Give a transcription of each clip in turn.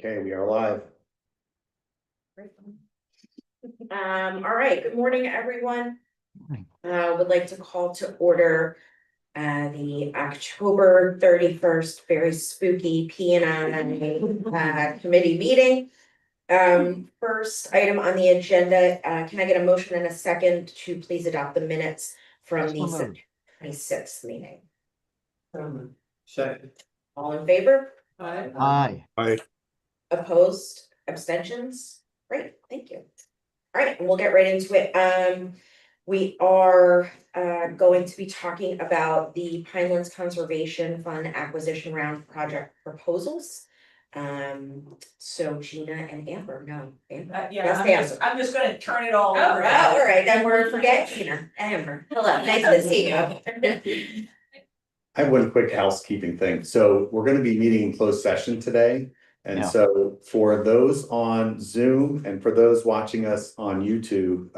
Okay, we are live. All right, good morning, everyone. Would like to call to order the October 31st, very spooky P&I committee meeting. First item on the agenda, can I get a motion and a second to please adopt the minutes from the September 26th meeting? Second. All in favor? Aye. Opposed, abstentions? Great, thank you. All right, we'll get right into it. We are going to be talking about the Pinelands Conservation Fund acquisition round project proposals. So Gina and Amber, no. Amber. Yeah, I'm just gonna turn it all over. All right, then we're forget Gina. Amber, hello, nice to see you. I have one quick housekeeping thing. So we're going to be meeting in closed session today. And Yeah. so for those on Zoom and for those watching us on YouTube,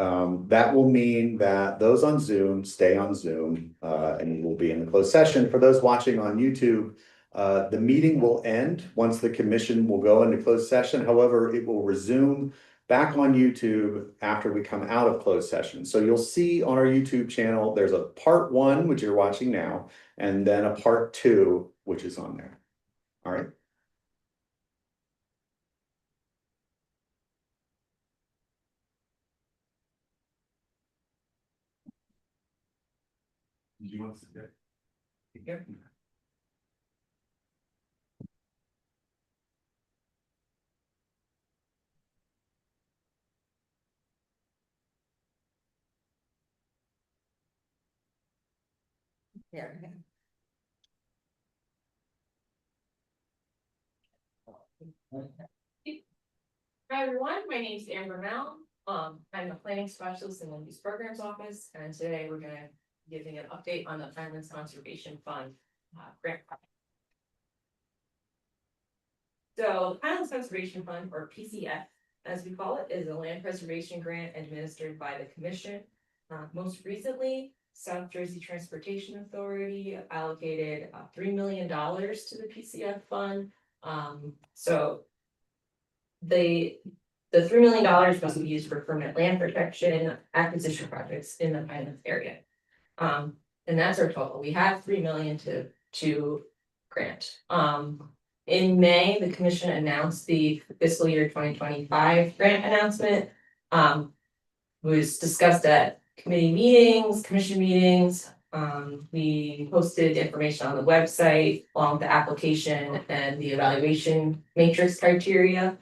that will mean that those on Zoom stay on Zoom and we'll be in the closed session. For those watching on YouTube, the meeting will end once the commission will go into closed session. However, it will resume back on YouTube after we come out of closed session. So you'll see on our YouTube channel, there's a part 1, which you're watching now, and then a part 2, which is on there. All right. Did you want to sit there? Yep. Yeah. Hi everyone, my name is Amber Mel. I'm a planning specialist in the Land Use Programs Office, and today we're gonna be giving an update on the Pinelands Conservation Fund grant project. So the Pinelands Conservation Fund, or PCF, as we call it, is a land preservation grant administered by the commission. Most recently, South Jersey Transportation Authority allocated $3 million to the PCF fund. So the $3 million must be used for permanent land protection acquisition projects in the Pinelands area. And that's our total. We have $3 million to grant. In May, the commission announced the fiscal year 2025 grant announcement. Was discussed at committee meetings, commission meetings. We posted information on the website along with the application and the evaluation matrix criteria.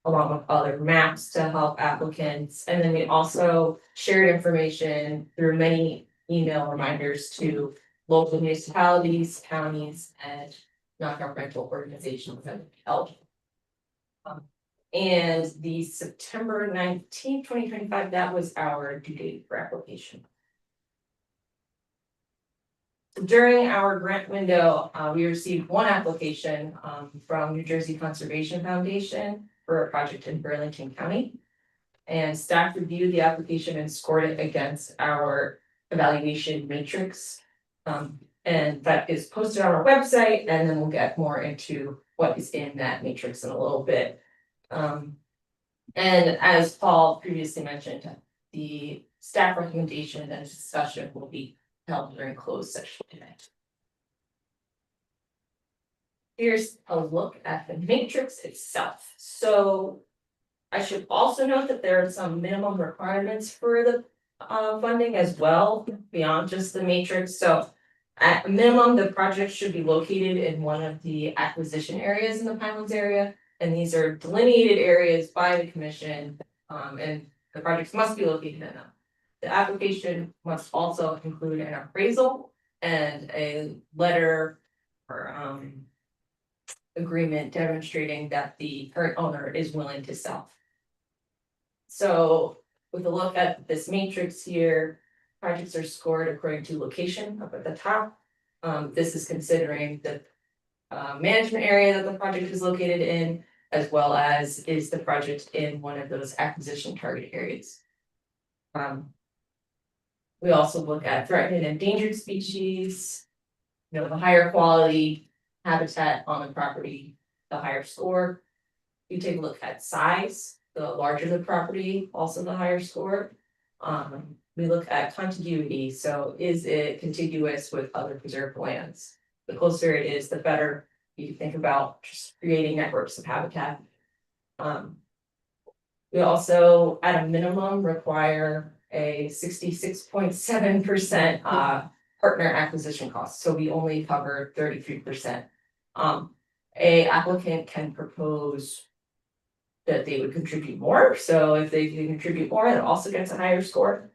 Along with other maps to help applicants. And then we also shared information through many email reminders to local municipalities, counties, and non-governmental organizations that would be eligible. And the September 19th, 2025, that was our due date for application. During our grant window, we received one application from New Jersey Conservation Foundation for a project in Burlington County. And staff reviewed the application and scored it against our evaluation matrix. And that is posted on our website, and then we'll get more into what is in that matrix in a little bit. And as Paul previously mentioned, the staff recommendation and discussion will be held during closed session today. Here's a look at the matrix itself. So I should also note that there are some minimum requirements for the funding as well, beyond just the matrix. So at a minimum, the project should be located in one of the acquisition areas in the Pinelands area. And these are delineated areas by the commission, and the projects must be located in them. The application must also include an appraisal and a letter or agreement demonstrating that the current owner is willing to sell. So with a look at this matrix here, projects are scored according to location up at the top. This is considering the management area that the project is located in, as well as is the project in one of those acquisition target areas. We also look at threatened and endangered species, the higher quality habitat on the property, the higher score. You take a look at size, the larger the property, also the higher score. We look at contiguity, so is it contiguous with other preserved lands? The closer it is, the better. You think about just creating networks of habitat. We also, at a minimum, require a 66.7% partner acquisition cost, so we only cover 33%. A applicant can propose that they would contribute more, so if they can contribute more, it also gets a higher score.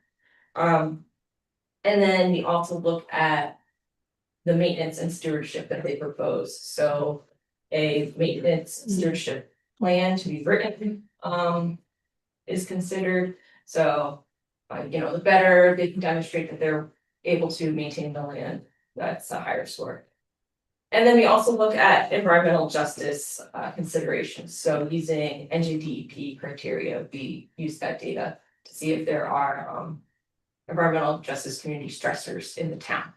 And then we also look at the maintenance and stewardship that they propose, so a maintenance stewardship plan to be written, is considered, so. The better they can demonstrate that they're able to maintain the land, that's a higher score. And then we also look at environmental justice considerations, so using NJDEP criteria, we use that data to see if there are environmental justice community stressors in the town.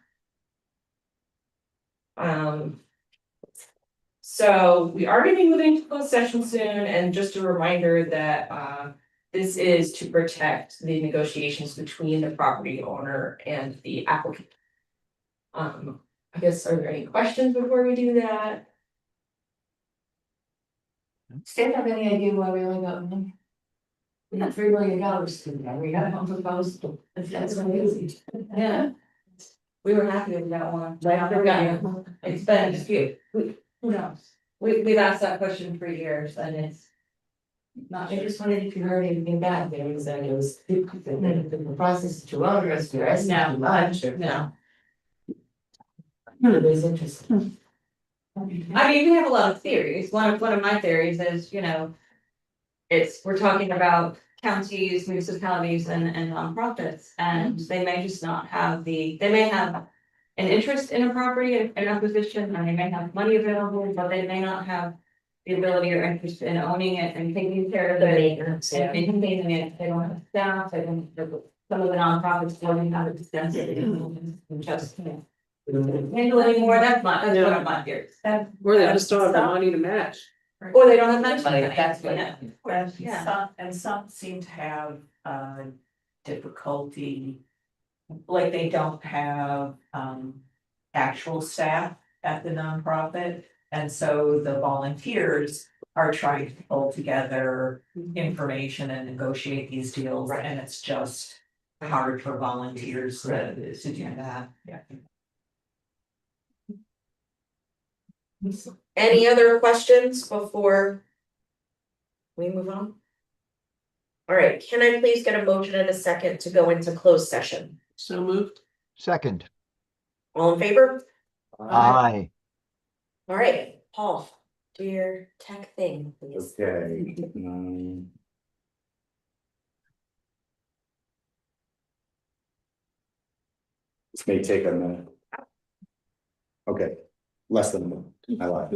So we are going to be moving to closed session soon, and just a reminder that this is to protect the negotiations between the property owner and the applicant. I guess, are there any questions before we do that? Stan, have any idea why we only got one? We got $3 million to that, we got one proposed, that's amazing. Yeah. We were happy with that one. It's been a dispute. Who knows? We've asked that question for years and it's not. I just wondered if you heard anything back, there was, it was, the process is too onerous, the rest is too much, or. No. It was interesting. I mean, we have a lot of theories. One of my theories is, we're talking about counties, municipalities and nonprofits, and they may just not have they may have an interest in a property and acquisition, and they may have money available, but they may not have the ability or interest in owning it and taking care of The it maintenance, and maintaining it. They don't have staff, they don't, some of the nonprofits don't have extensive just, handle anymore, that's one of my fears. Or they just don't have the money to match. Or they don't have much money, That's what. Yeah. And some seem to have difficulty. Like they don't have actual staff at the nonprofit. And so the volunteers are trying to pull together information and negotiate these deals, and it's just hard for volunteers to do that. Yeah. Any other questions before we move on? All right, can I please get a motion and a second to go into closed session? So moved. Second, All in favor? aye. All right, Paul, do your tech thing, please. Okay. This may take a minute. Okay, less than a minute, I lied.